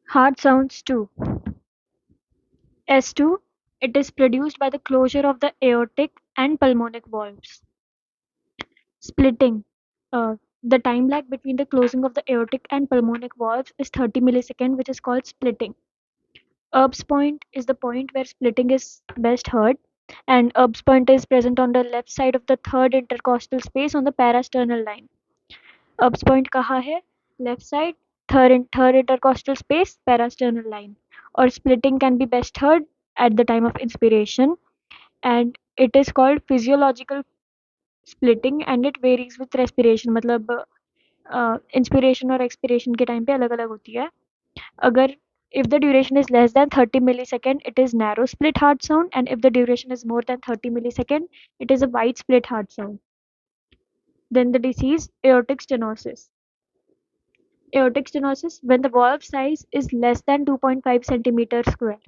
Hard sounds too. S2, it is produced by the closure of the aortic and pulmonic valves. Splitting. The time lag between the closing of the aortic and pulmonic valves is 30 milliseconds, which is called splitting. Erb's point is the point where splitting is best heard, and Erb's point is present on the left side of the third intercostal space on the parasternal line. Erb's point कहाँ है? Left side, third intercostal space, parasternal line. Or splitting can be best heard at the time of inspiration, and it is called physiological splitting, and it varies with respiration. मतलब inspiration और expiration के time पे अलग अलग होती है. अगर if the duration is less than 30 millisecond, it is narrow split hard sound, and if the duration is more than 30 millisecond, it is a wide split hard sound. Then the disease, aortic stenosis. Aortic stenosis, when the valve size is less than 2.5 centimeter square.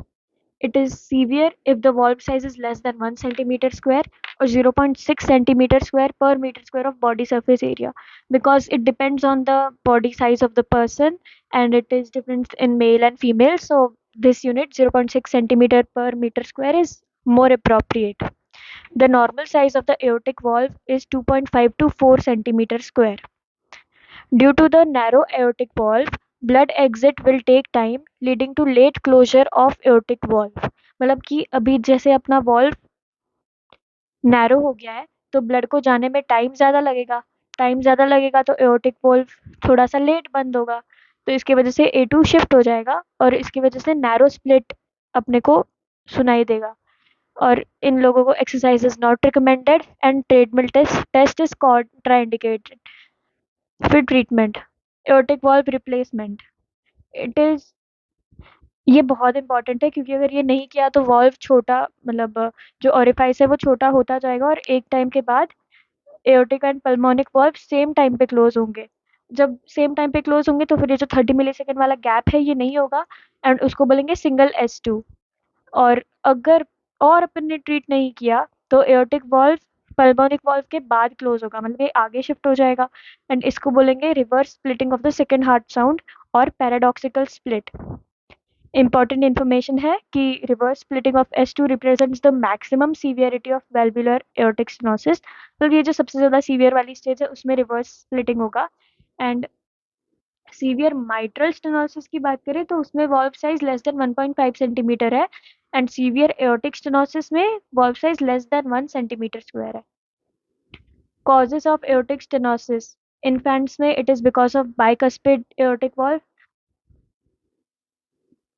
It is severe if the valve size is less than 1 centimeter square or 0.6 centimeter square per meter square of body surface area, because it depends on the body size of the person and it is different in male and female. So this unit 0.6 centimeter per meter square is more appropriate. The normal size of the aortic valve is 2.5 to 4 centimeter square. Due to the narrow aortic valve, blood exit will take time, leading to late closure of aortic valve. मतलब कि अभी जैसे अपना valve narrow हो गया है तो blood को जाने में टाइम ज़्यादा लगेगा तो एओर्टिक वॉल्व थोड़ा सा लेट बंद होगा, तो इसकी वजह से A2 शिफ्ट हो जाएगा और इसकी वजह से नैरो स्प्लिट अपने को सुनाई देगा. और इन लोगों को exercise is not recommended and treadmill test is contraindicated. फिर treatment, aortic valve replacement. It is ये बहुत इंपॉर्टेंट है क्योंकि अगर ये नहीं किया तो वॉल्व छोटा, मतलब जो ओरिफाइस है वो छोटा होता जाएगा और एक टाइम के बाद aortic and pulmonic valve same time पे क्लोज होंगे. जब सेम टाइम पे क्लोज होंगे तो फिर ये जो 30 मिलीसेकंड वाला गैप है ये नहीं होगा एंड उसको बोलेंगे सिंगल S2. और अगर और अपन ने ट्रीट नहीं किया तो एओर्टिक वॉल्व पल्मोनिक वॉल्व के बाद क्लोज होगा, मतलब ये आगे शिफ्ट हो जाएगा एंड इसको बोलेंगे reverse splitting of the second heart sound और पैराडॉक्सिकल स्प्लिट. Important information है कि reverse splitting of S2 represents the maximum severity of valvular aortic stenosis. तो ये जो सबसे ज़्यादा सीवियर वाली स्टेज है उसमें रिवर्स स्प्लिटिंग होगा. एंड सीवियर माइट्रल स्टेनोसिस की बात करें तो उसमें valve size less than 1.5 centimetre है एंड सीवियर एओर्टिक स्टेनोसिस में valve size less than 1 centimetre square है. Causes of aortic stenosis, infants में it is because of bicuspid aortic valve,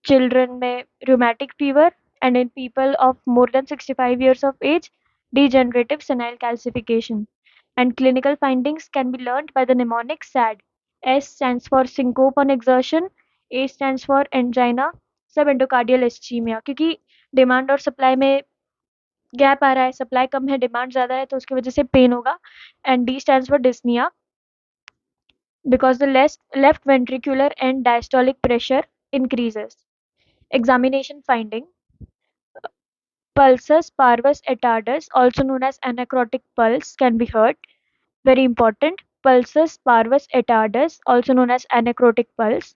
children में rheumatic fever, and in people of more than 65 years of age, degenerative senile calcification. And clinical findings can be learned by the mnemonic SAD. S stands for syncope on exertion, A stands for angina, subendocardial ischemia. क्योंकि demand और supply में gap आ रहा है, supply कम है demand ज़्यादा है तो उसकी वजह से पेन होगा. And D stands for dyspnea because the left ventricular and diastolic pressure increases. Examination finding, pulsus parvus attardus, also known as anacrotic pulse, can be heard. Very important. Pulsus parvus attardus, also known as anacrotic pulse.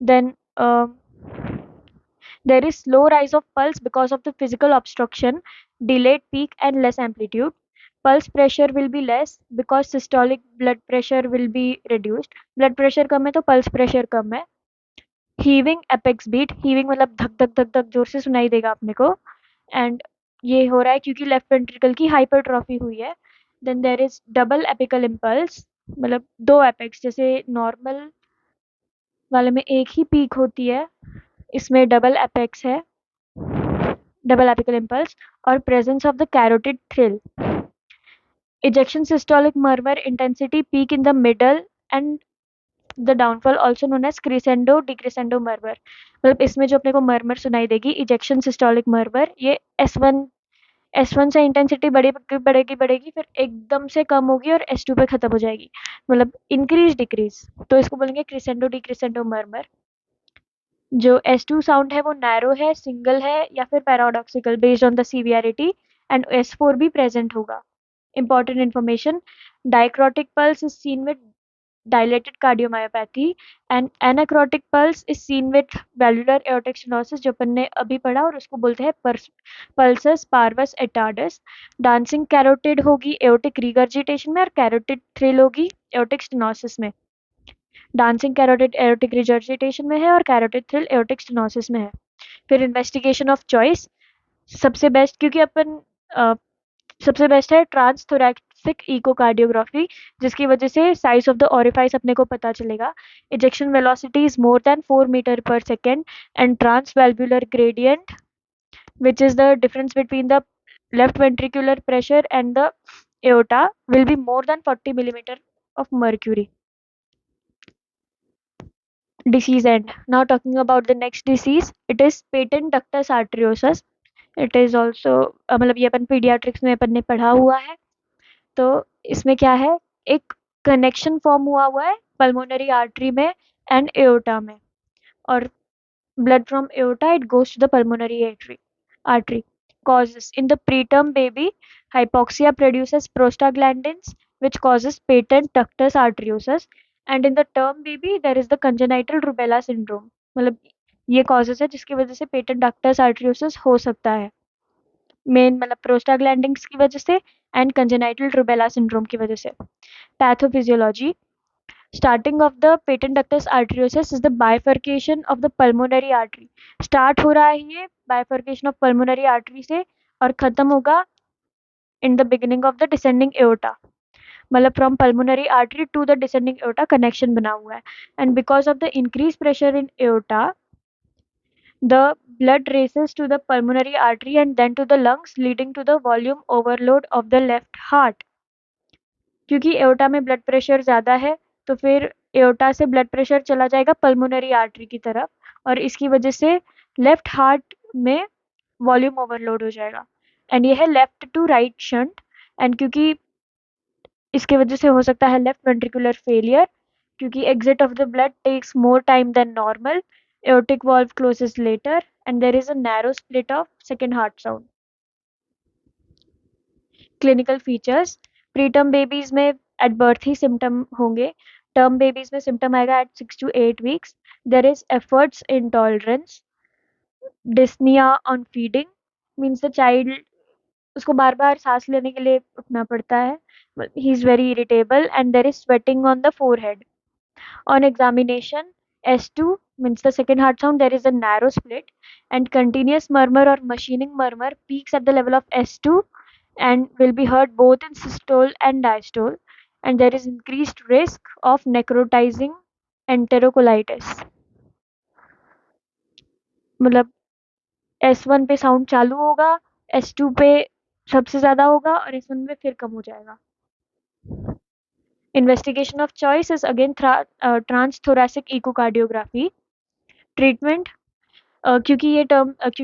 Then there is slow rise of pulse because of the physical obstruction, delayed peak and less amplitude. Pulse pressure will be less because systolic blood pressure will be reduced. Blood pressure कम है तो pulse pressure कम है. Heaving apex beat, heaving मतलब धक धक धक धक जोर से सुनाई देगा अपने को एंड ये हो रहा है क्योंकि लेफ्ट वेंट्रिकल की हाइपरट्रॉफी हुई है. Then there is double apical impulse, मतलब दो एपेक्स, जैसे नॉर्मल वाले में एक ही पीक होती है इसमें डबल एपेक्स है, डबल एपिकल इम्पल्स और presence of the carotid thrill. Ejection systolic murmur intensity peak in the middle and the downfall also known as crescendo decrescendo murmur. मतलब इसमें जो अपने को मर्मर सुनाई देगी इजेक्शन सिस्टोलिक मर्मर, ये S1 से इंटेंसिटी बढ़ेगी फिर एकदम से कम होगी और S2 पे खत्म हो जाएगी, मतलब इंक्रीज डिक्रीज, तो इसको बोलेंगे क्रिसेंडो डिक्रिसेंडो मर्मर. जो S2 साउंड है वो नैरो है, सिंगल है या फिर paradoxical based on the severity, and S4 भी प्रेजेंट होगा. Important information, dicrotic pulse is seen with dilated cardiomyopathy, and anacrotic pulse is seen with valvular aortic stenosis जो अपन ने अभी पढ़ा, और उसको बोलते हैं pulsus parvus attardus. Dancing carotid होगी एओटिक रिगर्जिटेशन में, और कैरोटिड थ्रिल होगी एओटिक स्टेनोसिस में. डांसिंग कैरोटिड एओटिक रिगर्जिटेशन में है और कैरोटिड थ्रिल एओटिक स्टेनोसिस में है. फिर इन्वेस्टिगेशन ऑफ चॉइस सबसे बेस्ट, क्योंकि अपन सबसे बेस्ट है ट्रांसथोरैसिक इकोकार्डियोग्राफी, जिसकी वजह से साइज ऑफ द ओरिफाइस अपने को पता चलेगा. Ejection velocity is more than 4 metre per second, and transvalvular gradient which is the difference between the left ventricular pressure and the aorta will be more than 40 millimeter of mercury. Disease end. Now talking about the next disease, it is patent ductus arteriosus. It is also मतलब ये अपन paediatrics में अपन ने पढ़ा हुआ है. तो इसमें क्या है, एक कनेक्शन फॉर्म हुआ है पल्मोनरी आर्टरी में एंड एओर्टा में, और blood from aorta it goes to the pulmonary artery. Causes: in the preterm baby, hypoxia produces prostaglandins which causes patent ductus arteriosus, and in the term baby there is the congenital rubella syndrome. मतलब ये causes है जिसकी वजह से patent ductus arteriosus हो सकता है. Main मतलब प्रोस्टाग्लैंडिन्स की वजह से एंड कंजेनाइटल रूबेला सिंड्रोम की वजह से. Pathophysiology. Starting of the patent ductus arteriosus is the bifurcation of the pulmonary artery. Start हो रहा है ये bifurcation of pulmonary artery से, और खत्म होगा in the beginning of the descending aorta. मतलब from pulmonary artery to the descending aorta connection बना हुआ है. And because of the increased pressure in aorta, the blood races to the pulmonary artery and then to the lungs, leading to the volume overload of the left heart. क्योंकि aorta में blood pressure ज़्यादा है, तो फिर aorta से blood pressure चला जाएगा pulmonary artery की तरफ, और इसकी वजह से लेफ्ट हार्ट में वॉल्यूम ओवरलोड हो जाएगा. एंड ये है left to right shunt, and क्योंकि इसके वजह से हो सकता है लेफ्ट वेंट्रिकुलर फेलियर, क्योंकि exit of the blood takes more time than normal, aortic valve closes later, and there is a narrow split of second heart sound. Clinical features. Preterm babies में at birth ही symptom होंगे. Term babies में symptom आएगा at 6 to 8 weeks. There is efforts intolerance. Dyspnea on feeding means the child, उसको बार बार सांस लेने के लिए उठना पड़ता है. He is very irritable, and there is sweating on the forehead. On examination, S2 means the second heart sound, there is a narrow split, and continuous murmur or machining murmur peaks at the level of S2 and will be heard both in systole and diastole, and there is increased risk of necrotizing enterocolitis. मतलब S1 पे sound चालू होगा, S2 पे सबसे ज़्यादा होगा, और S1 में फिर कम हो जाएगा. Investigation of choice is again transthoracic echocardiography. Treatment, क्योंकि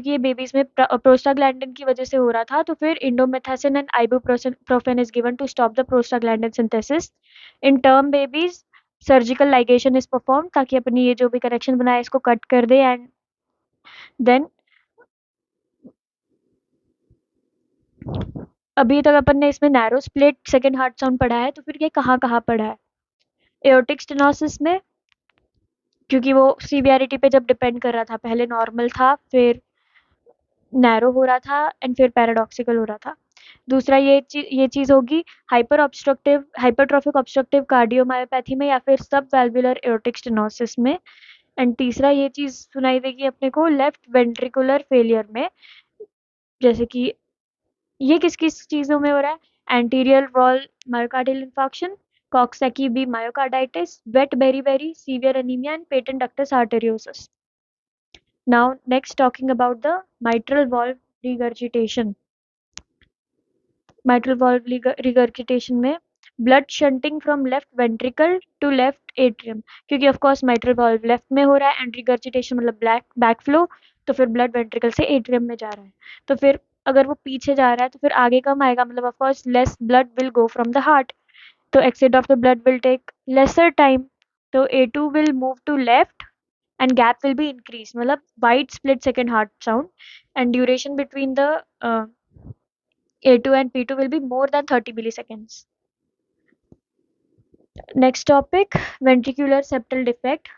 ये बेबीज में प्रोस्टाग्लैंडिन की वजह से हो रहा था, तो फिर indomethacin and ibuprofen is given to stop the prostaglandin synthesis. In term babies surgical ligation is perform, ताकि अपनी ये जो भी कनेक्शन बनाया इसको कट कर दे. एंड देन अभी तक अपन ने इसमें narrow split second heart sound पढ़ा है, तो फिर ये कहाँ कहाँ पढ़ा है. एओर्टिक स्टेनोसिस में, क्योंकि वो सीवियरिटी पे जब डिपेंड कर रहा था, पहले नॉर्मल था, फिर नैरो हो रहा था, एंड फिर पैराडॉक्सिकल हो रहा था. दूसरा ये चीज़ होगी हाइपरट्रॉफिक ऑब्स्ट्रक्टिव कार्डियोमायोपैथी में, या फिर सब वैल्वुलर एओर्टिक स्टेनोसिस में. एंड तीसरा ये चीज़ सुनाई देगी अपने को लेफ्ट वेंट्रिकुलर फेलियर में. जैसे कि ये किस किस चीज़ों में हो रहा है, anterior wall myocardial infarction, coxsackie B myocarditis, wet beriberi severe anaemia, and patent ductus arteriosus. Now next talking about the mitral valve regurgitation. Mitral valve regurgitation में blood shunting from left ventricle to left atrium, क्योंकि of course mitral valve left में हो रहा है, and regurgitation मतलब back flow, तो फिर blood ventricle से atrium में जा रहा है. तो फिर अगर वो पीछे जा रहा है तो फिर आगे कम आएगा, मतलब of course less blood will go from the heart, तो exit of the blood will take lesser time, तो A2 will move to left and gap will be increased, मतलब wide split second heart sound, and duration between the A2 and P2 will be more than 30 milliseconds. Next topic, ventricular septal defect,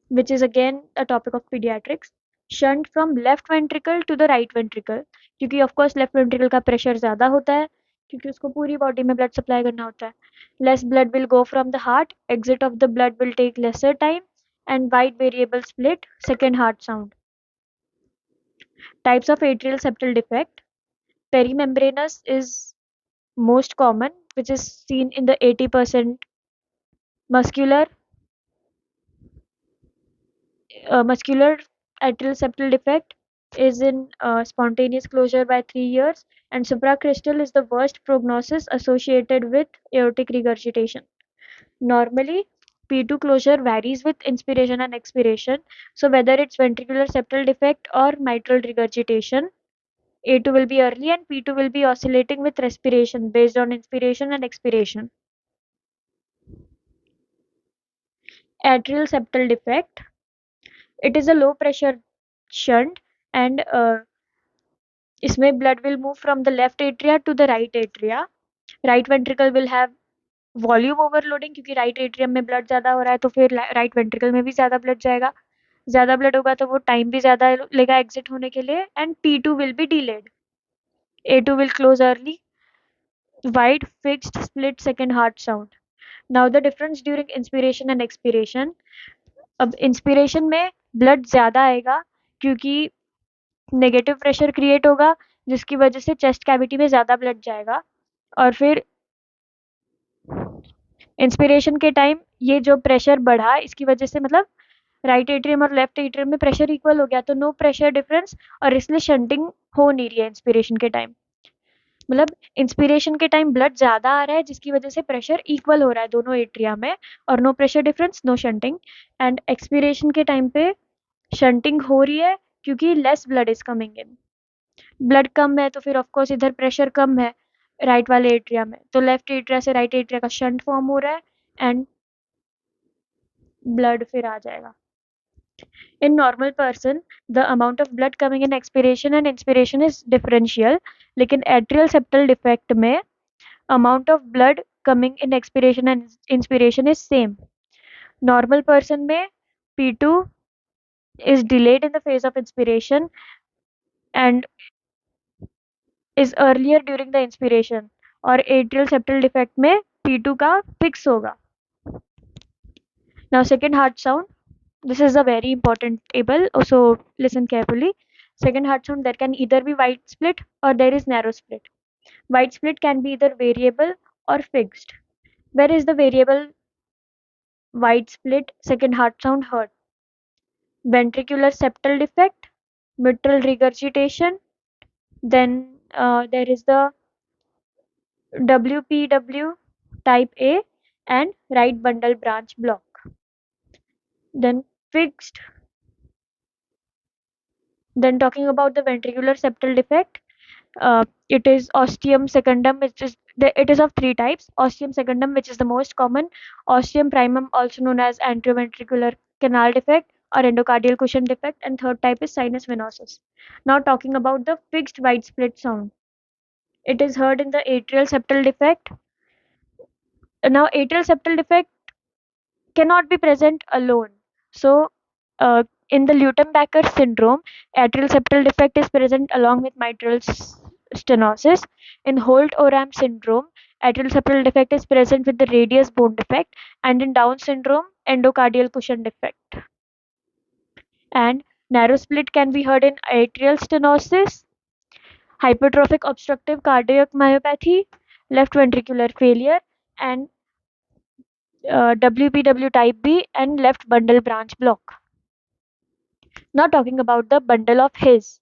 which is again a topic of pediatrics. Shunt from left ventricle to the right ventricle, क्योंकि of course left ventricle का pressure ज़्यादा होता है, क्योंकि उसको पूरी body में blood supply करना होता है. Less blood will go from the heart, exit of the blood will take lesser time, and wide variable split, second heart sound. Types of atrial septal defect. Perimembranous is most common, which is seen in the 80%. Muscular muscular atrial septal defect is in spontaneous closure by 3 years, and supracrystal is the worst prognosis associated with aortic regurgitation. Normally, P2 closure varies with inspiration and expiration, so whether it's ventricular septal defect or mitral regurgitation, A2 will be early and P2 will be oscillating with respiration based on inspiration and expiration. Atrial septal defect. It is a low pressure shunt, and इसमें blood will move from the left atria to the right atria. Right ventricle will have volume overloading, क्योंकि right atrium में blood ज़्यादा हो रहा है तो फिर right ventricle में भी ज़्यादा ब्लड जाएगा. ज़्यादा ब्लड होगा तो वो टाइम भी ज़्यादा लेगा एग्जिट होने के लिए, and P2 will be delayed. A2 will close early. Wide fixed split second heart sound. Now the difference during inspiration and expiration. अब इंस्पिरेशन में ब्लड ज़्यादा आएगा क्योंकि नेगेटिव प्रेशर क्रिएट होगा, जिसकी वजह से चेस्ट कैविटी में ज़्यादा ब्लड जाएगा. और फिर इंस्पिरेशन के टाइम ये जो प्रेशर बढ़ा, इसकी वजह से मतलब राइट एट्रियम और लेफ्ट एट्रियम में प्रेशर इक्वल हो गया, तो नो प्रेशर डिफरेंस, और इसलिए शंटिंग हो नहीं रही है इंस्पिरेशन के टाइम. मतलब इंस्पिरेशन के टाइम ब्लड ज़्यादा आ रहा है, जिसकी वजह से प्रेशर इक्वल हो रहा है दोनों एट्रिया में, और no pressure difference, no shunting. And expiration के टाइम पे शंटिंग हो रही है क्योंकि less blood is coming in. Blood कम है तो फिर ऑफकोर्स इधर प्रेशर कम है राइट वाले एट्रिया में, तो लेफ्ट एट्रिया से राइट एट्रिया का शंट फॉर्म हो रहा है एंड ब्लड फिर आ जाएगा. In normal person, the amount of blood coming in expiration and inspiration is differential, लेकिन atrial septal defect में amount of blood coming in expiration and inspiration is same. Normal person में P2 is delayed in the phase of inspiration and is earlier during the inspiration, और atrial septal defect में P2 का fix होगा. Now second heart sound. This is a very important table, so listen carefully. Second heart sound, there can either be wide split or there is narrow split. Wide split can be either variable or fixed. Where is the variable wide split second heart sound heard? Ventricular septal defect, mitral regurgitation, then there is the WPW type A and right bundle branch block. Then fixed. Then talking about the ventricular septal defect, it is ostium secundum, which is it is of 3 types. Ostium secundum, which is the most common. Ostium primum, also known as anteroventricular canal defect or endocardial cushion defect, and third type is sinus venosus. Now talking about the fixed wide split sound, it is heard in the atrial septal defect. Now atrial septal defect cannot be present alone, so in the Leutenbacher syndrome, atrial septal defect is present along with mitral stenosis. In Holt-Oram syndrome, atrial septal defect is present with the radius bone defect, and in Down syndrome, endocardial cushion defect. And narrow split can be heard in atrial stenosis, hypertrophic obstructive cardiac myopathy, left ventricular failure, and WPW type B and left bundle branch block. Now talking about the bundle of His.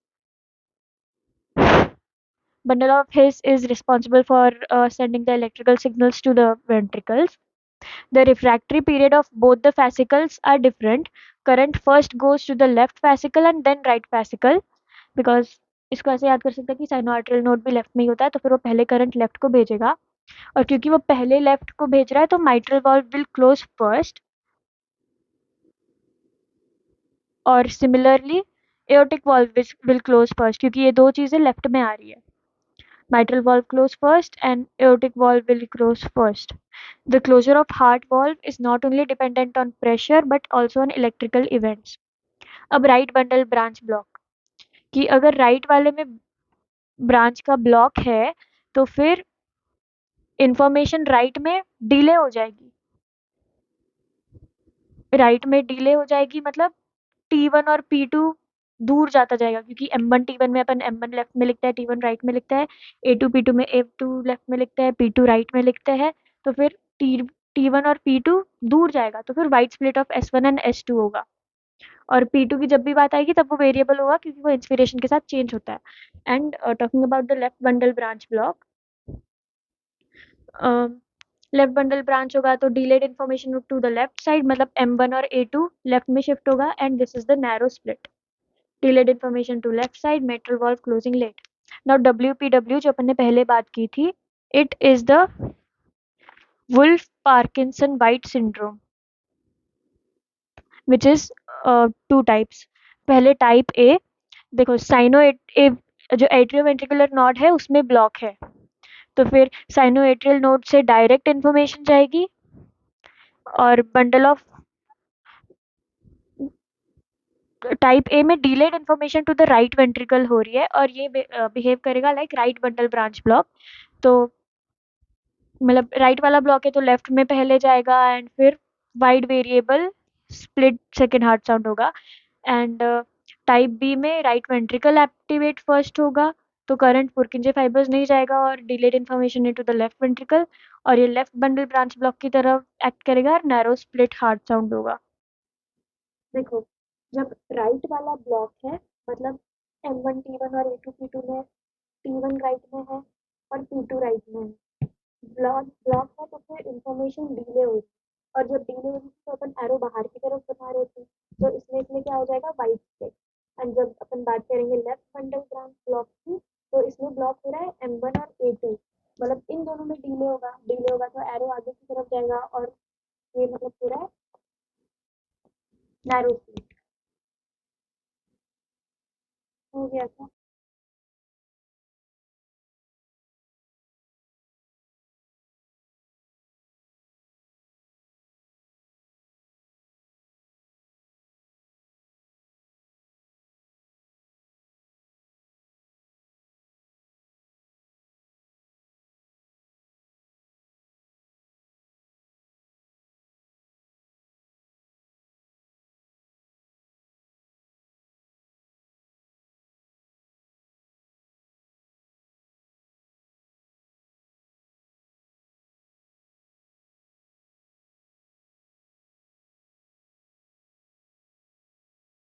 Bundle of His is responsible for sending the electrical signals to the ventricles. The refractory period of both the fascicles are different. Current first goes to the left fascicle and then right fascicle, because इसको ऐसे याद कर सकते हैं कि साइनोआर्टरियल node भी left में ही होता है, तो फिर वो पहले करंट लेफ्ट को भेजेगा, और क्योंकि वो पहले लेफ्ट को भेज रहा है तो mitral valve will close first, और similarly aortic valve will close first, क्योंकि ये दो चीज़ें लेफ्ट में आ रही है. Mitral valve close first and aortic valve will close first. The closure of heart valve is not only dependent on pressure but also on electrical events. अब right bundle branch block, कि अगर right वाले में branch का block है तो फिर information right में डिले हो जाएगी। राइट में डिले हो जाएगी मतलब T1 और P2 दूर जाता जाएगा, क्योंकि M1 T1 में अपन M1 लेफ्ट में लिखता है, T1 राइट में लिखता है, A2 P2 में A2 लेफ्ट में लिखता है, P2 राइट में लिखते हैं। तो फिर T1 और P2 दूर जाएगा तो फिर wide split of S1 and S2 होगा। और P2 की जब भी बात आएगी तब वो वेरिएबल होगा क्योंकि वो इंस्पिरेशन के साथ चेंज होता है। And talking about the left bundle branch block, left bundle branch होगा तो delayed information to the left side, मतलब M1 और A2 लेफ्ट में शिफ्ट होगा and this is the narrow split. Delayed information to left side, mitral valve closing late. Now WPW जो अपन ने पहले बात की थी, it is the wolff parkinson white syndrome which is two types. पहले टाइप ए, देखो साइनो जो एट्रियोवेंट्रिकुलर नोड है उसमें ब्लॉक है, तो फिर साइनोएट्रियल नोड से डायरेक्ट इन्फॉर्मेशन जाएगी और बंडल ऑफ टाइप ए में delayed information to the right ventricle हो रही है और ये बिहेव करेगा like right bundle branch block. तो मतलब राइट वाला ब्लॉक है तो लेफ्ट में पहले जाएगा एंड फिर wide variable split second heart sound होगा। एंड टाइप बी में राइट वेंट्रिकल एक्टिवेट फर्स्ट होगा तो करंट पुरकिंजे फाइबर्स नहीं जाएगा और delayed information into the left ventricle और ये लेफ्ट बंडल ब्रांच ब्लॉक की तरफ एक्ट करेगा और नैरो स्प्लिट हार्ट साउंड होगा। देखो, जब राइट वाला ब्लॉक है मतलब M1 T1 और A2 P2 में T1 राइट में है और P2 राइट में है, ब्लॉक ब्लॉक है तो फिर इंफॉर्मेशन डिले हो रही है और जब डिले हो रही थी तो अपन एरो बाहर की तरफ बना रहे थे, तो इसमें क्या हो जाएगा वाइट स्पेस। एंड जब अपन बात करेंगे लेफ्ट बंडल ब्रांच ब्लॉक की, तो इसमें ब्लॉक हो रहा है M1 और A2, मतलब इन दोनों में डिले होगा तो एरो आगे की तरफ जाएगा और ये मतलब पूरा नैरो स्पेस हो गया था।